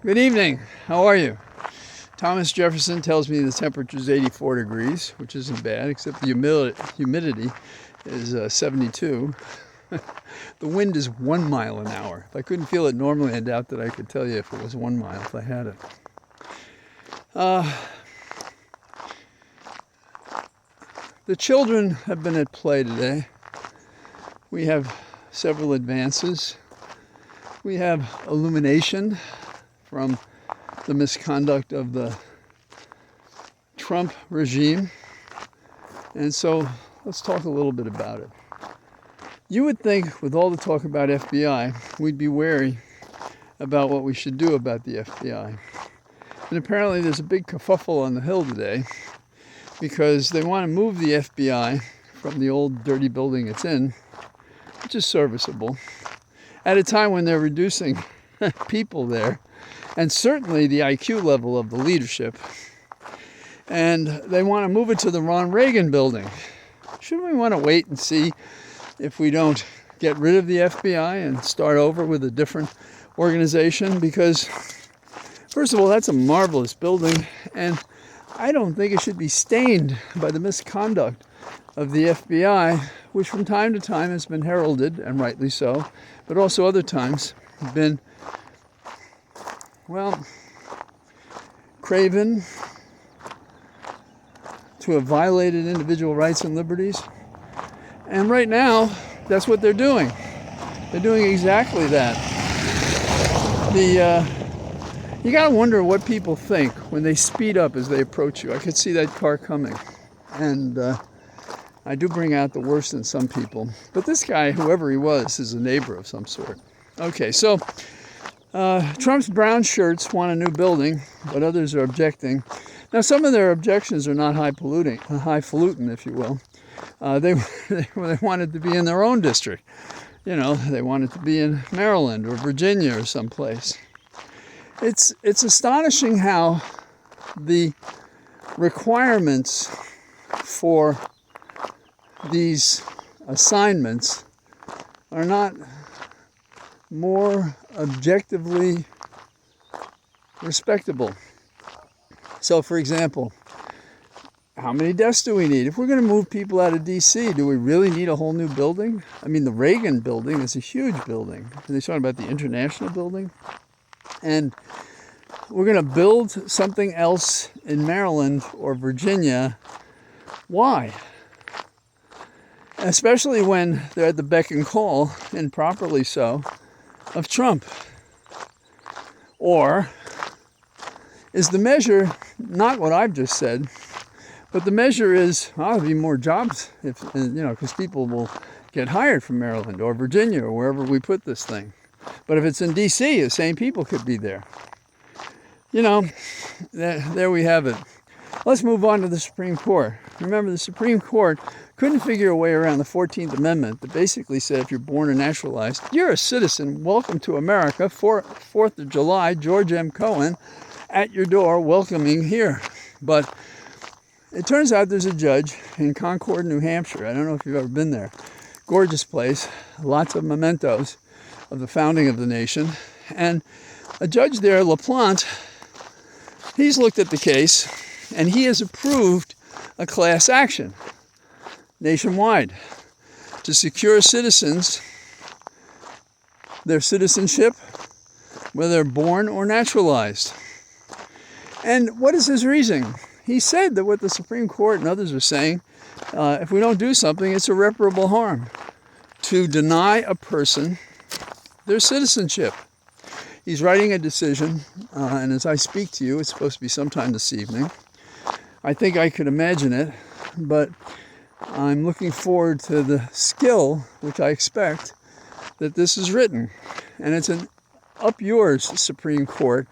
Good evening. How are you? Thomas Jefferson tells me the temperature is 84 degrees, which isn't bad, except the humidity is 72. The wind is 1 mile an hour. If I couldn't feel it normally, I doubt that I could tell you if it was 1 mile if I had it. The children have been at play today. We have several advances. We have illumination from the misconduct of the Trump regime. And so let's talk a little bit about it. You would think with all the talk about FBI, we'd be wary about what we should do about the FBI. And apparently there's a big kerfuffle on the Hill today because they want to move the FBI from the old dirty building it's in, which is serviceable, at a time when they're reducing people there, and certainly the IQ level of the leadership. And they want to move it to the Ronald Reagan building. Shouldn't we want to wait and see if we don't get rid of the FBI and start over with a different organization? Because, first of all, that's a marvelous building, and I don't think it should be stained by the misconduct of the FBI, which from time to time has been heralded, and rightly so, but also other times been, well, craven, to have violated individual rights and liberties. And right now, that's what they're doing. They're doing exactly that. You gotta wonder what people think when they speed up as they approach you. I could see that car coming. And I do bring out the worst in some people. But this guy, whoever he was, is a neighbor of some sort. Okay, so Trump's brown shirts want a new building, but others are objecting. Now, some of their objections are not highfalutin, if you will. They wanted to be in their own district. You know, they wanted to be in Maryland or Virginia or someplace. It's astonishing how the requirements for these assignments are not more objectively respectable. So, for example, how many desks do we need? If we're going to move people out of D.C., do we really need a whole new building? I mean, the Reagan building is a huge building. Are they talking about the International building? And we're going to build something else in Maryland or Virginia. Why? Especially when they're at the beck and call, and properly so, of Trump. Or is the measure not what I've just said, but the measure is, there'll be more jobs if, because people will get hired from Maryland or Virginia or wherever we put this thing. But if it's in D.C., the same people could be there. There we have it. Let's move on to the Supreme Court. Remember, the Supreme Court couldn't figure a way around the 14th Amendment that basically said if you're born or naturalized, you're a citizen, welcome to America, 4th of July, George M. Cohen, at your door, welcoming here. But it turns out there's a judge in Concord, New Hampshire. I don't know if you've ever been there. Gorgeous place, lots of mementos of the founding of the nation. And a judge there, LaPlante, he's looked at the case and he has approved a class action nationwide to secure citizens their citizenship, whether they're born or naturalized. And what is his reasoning? He said that what the Supreme Court and others are saying, if we don't do something, it's irreparable harm to deny a person their citizenship. He's writing a decision, and as I speak to you, it's supposed to be sometime this evening. I think I could imagine it, but I'm looking forward to the skill, which I expect, that this is written. And it's an up yours, Supreme Court.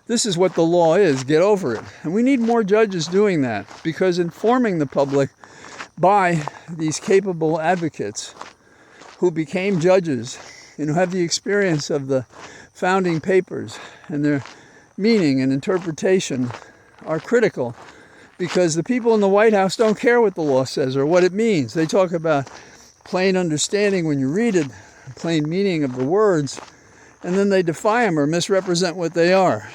This is what the law is. Get over it. And we need more judges doing that, because informing the public by these capable advocates who became judges and who have the experience of the founding papers and their meaning and interpretation are critical, because the people in the White House don't care what the law says or what it means. They talk about plain understanding when you read it, plain meaning of the words, and then they defy them or misrepresent what they are.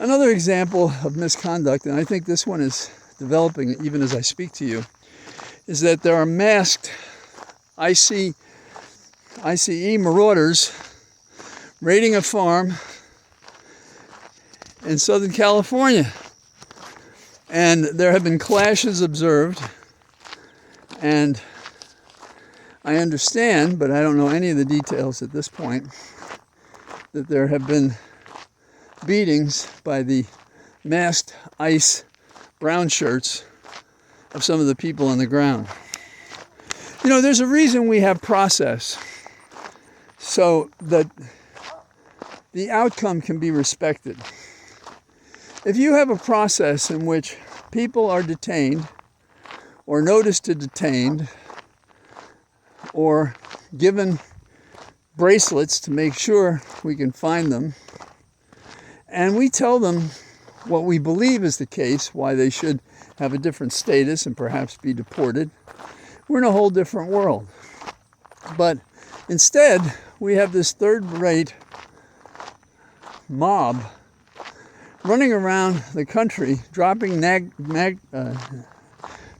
Another example of misconduct, and I think this one is developing even as I speak to you, is that there are masked ICE marauders raiding a farm in Southern California. And there have been clashes observed, and I understand, but I don't know any of the details at this point, that there have been beatings by the masked ICE brown shirts of some of the people on the ground. You know, there's a reason we have process, so that the outcome can be respected. If you have a process in which people are detained or noticed to detained or given bracelets to make sure we can find them, and we tell them what we believe is the case, why they should have a different status and perhaps be deported, we're in a whole different world. But instead, we have this third-rate mob running around the country, dropping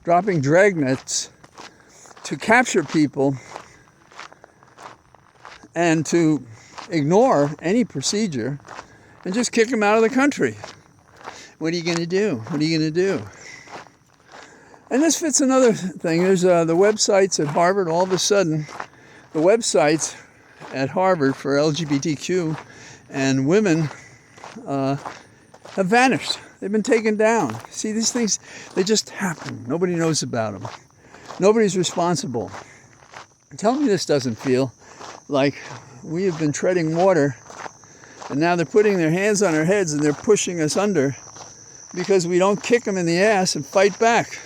dragnets to capture people and to ignore any procedure and just kick them out of the country. What are you going to do? What are you going to do? And this fits another thing. There's the websites at Harvard. All of a sudden, the websites at Harvard for LGBTQ and women have vanished. They've been taken down. See, these things, they just happen. Nobody knows about them. Nobody's responsible. Tell me this doesn't feel like we have been treading water, and now they're putting their hands on our heads and they're pushing us under because we don't kick them in the ass and fight back.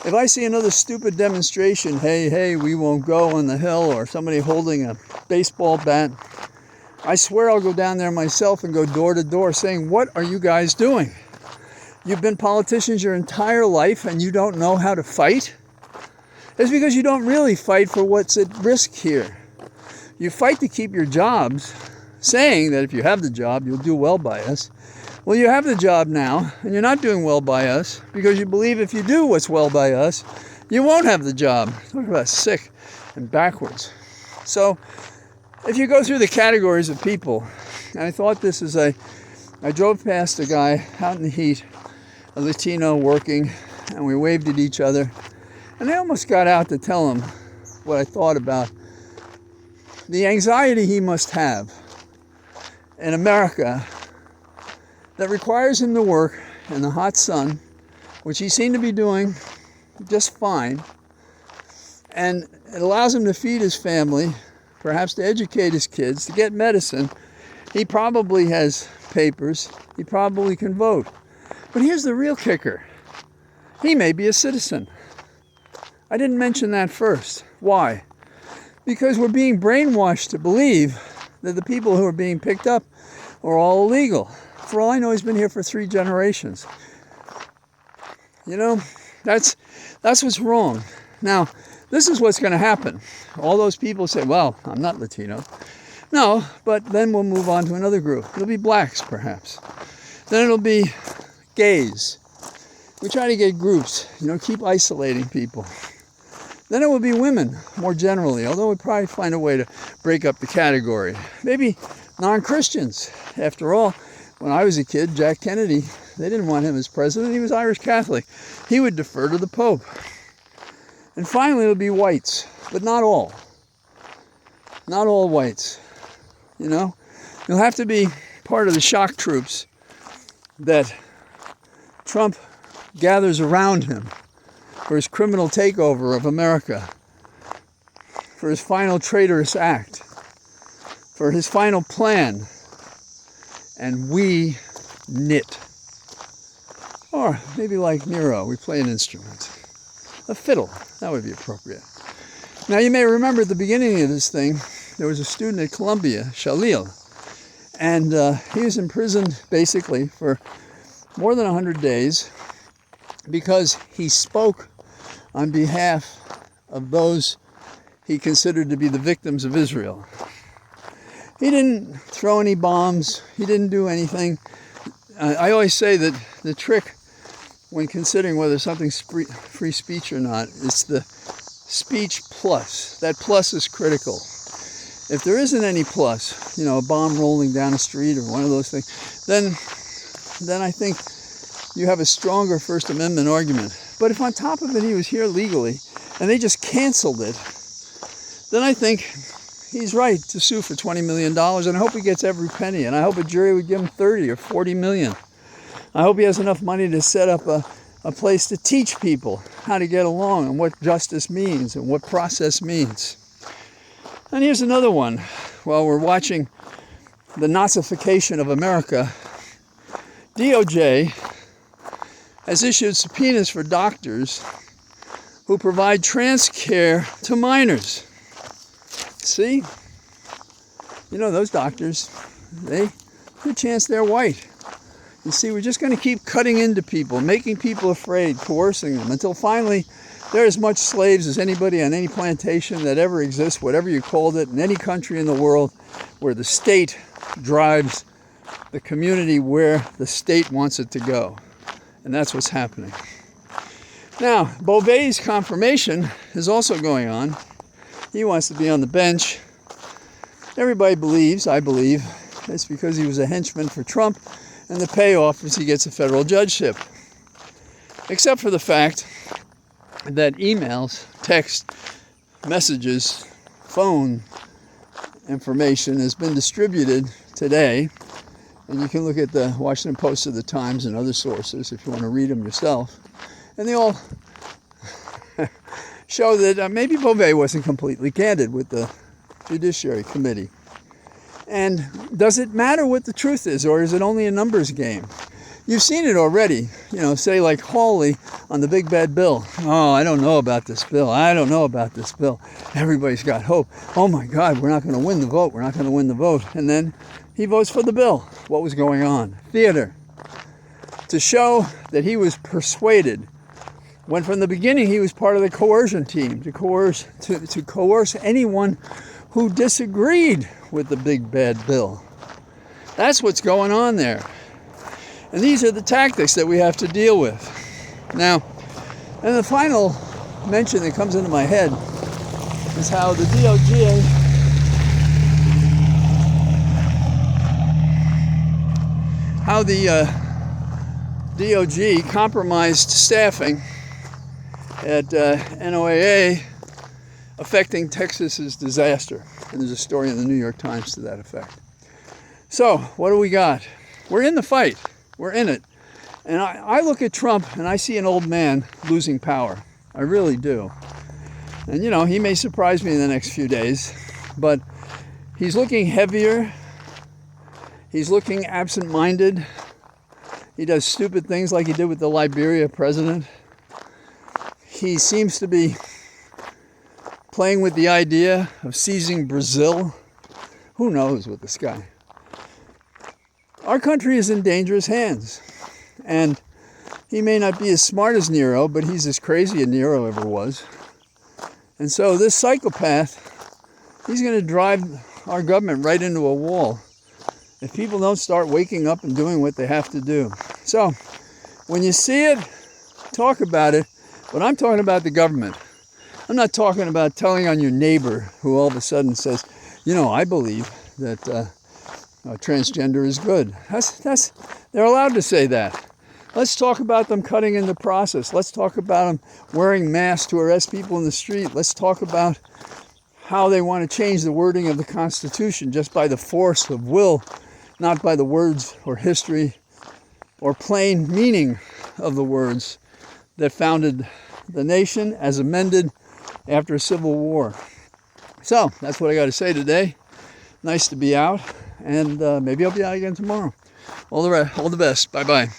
If I see another stupid demonstration, hey, we won't go on the hill, or somebody holding a baseball bat, I swear I'll go down there myself and go door to door saying, what are you guys doing? You've been politicians your entire life and you don't know how to fight? It's because you don't really fight for what's at risk here. You fight to keep your jobs, saying that if you have the job, you'll do well by us. Well, you have the job now, and you're not doing well by us because you believe if you do what's well by us, you won't have the job. Talk about sick and backwards. So, if you go through the categories of people, and I thought this as I drove past a guy out in the heat, a Latino working, and we waved at each other, and I almost got out to tell him what I thought about the anxiety he must have in America that requires him to work in the hot sun, which he seemed to be doing just fine, and it allows him to feed his family, perhaps to educate his kids, to get medicine. He probably has papers. He probably can vote. But here's the real kicker. He may be a citizen. I didn't mention that first. Why? Because we're being brainwashed to believe that the people who are being picked up are all illegal. For all I know, he's been here for 3 generations. You know, that's what's wrong. Now, this is what's going to happen. All those people say, well, I'm not Latino. No, but then we'll move on to another group. It'll be blacks, perhaps. Then it'll be gays. We try to get groups, keep isolating people. Then it will be women, more generally, although we'd probably find a way to break up the category. Maybe non-Christians. After all, when I was a kid, Jack Kennedy, they didn't want him as president. He was Irish Catholic. He would defer to the Pope. And finally, it'll be whites, but not all. Not all whites. You'll have to be part of the shock troops that Trump gathers around him for his criminal takeover of America, for his final traitorous act, for his final plan. And we knit. Or maybe like Nero, we play an instrument. A fiddle, that would be appropriate. Now you may remember at the beginning of this thing, there was a student at Columbia, Shalil, and he was imprisoned basically for more than 100 days because he spoke on behalf of those he considered to be the victims of Israel. He didn't throw any bombs. He didn't do anything. I always say that the trick when considering whether something's free speech or not is the speech plus. That plus is critical. If there isn't any plus, a bomb rolling down a street or one of those things, then I think you have a stronger First Amendment argument. But if on top of it he was here legally and they just canceled it, then I think he's right to sue for $20 million, and I hope he gets every penny, and I hope a jury would give him 30 or 40 million. I hope he has enough money to set up a place to teach people how to get along and what justice means and what process means. And here's another one. While we're watching the Nazification of America, DOJ has issued subpoenas for doctors who provide trans care to minors. See? Those doctors, good chance they're white. You see, we're just going to keep cutting into people, making people afraid, coercing them, until finally they're as much slaves as anybody on any plantation that ever exists, whatever you called it, in any country in the world, where the state drives the community where the state wants it to go. And that's what's happening. Now, Beauvais' confirmation is also going on. He wants to be on the bench. Everybody believes, I believe, it's because he was a henchman for Trump, and the payoff is he gets a federal judgeship. Except for the fact that emails, text, messages, phone information has been distributed today. And you can look at the Washington Post or the Times and other sources if you want to read them yourself. And they all show that maybe Beauvais wasn't completely candid with the Judiciary Committee. And does it matter what the truth is, or is it only a numbers game? You've seen it already, say like Hawley on the big bad bill. Oh, I don't know about this bill. I don't know about this bill. Everybody's got hope. Oh my God, we're not going to win the vote. We're not going to win the vote. And then he votes for the bill. What was going on? Theater. To show that he was persuaded, when from the beginning he was part of the coercion team, to coerce anyone who disagreed with the big bad bill. That's what's going on there. And these are the tactics that we have to deal with. Now, and the final mention that comes into my head is how the DOJ DOJ compromised staffing at NOAA, affecting Texas's disaster. And there's a story in the New York Times to that effect. So, what do we got? We're in the fight. We're in it. And I look at Trump and I see an old man losing power. I really do. And he may surprise me in the next few days, but he's looking heavier. He's looking absent-minded. He does stupid things like he did with the Liberia president. He seems to be playing with the idea of seizing Brazil. Who knows with this guy? Our country is in dangerous hands. And he may not be as smart as Nero, but he's as crazy as Nero ever was. And so this psychopath, he's going to drive our government right into a wall if people don't start waking up and doing what they have to do. So when you see it, talk about it. But I'm talking about the government. I'm not talking about telling on your neighbor who all of a sudden says, I believe that transgender is good. They're allowed to say that. Let's talk about them cutting in the process. Let's talk about them wearing masks to arrest people in the street. Let's talk about how they want to change the wording of the Constitution just by the force of will, not by the words or history or plain meaning of the words that founded the nation as amended after a civil war. So that's what I got to say today. Nice to be out, and maybe I'll be out again tomorrow. All the best. Bye-bye.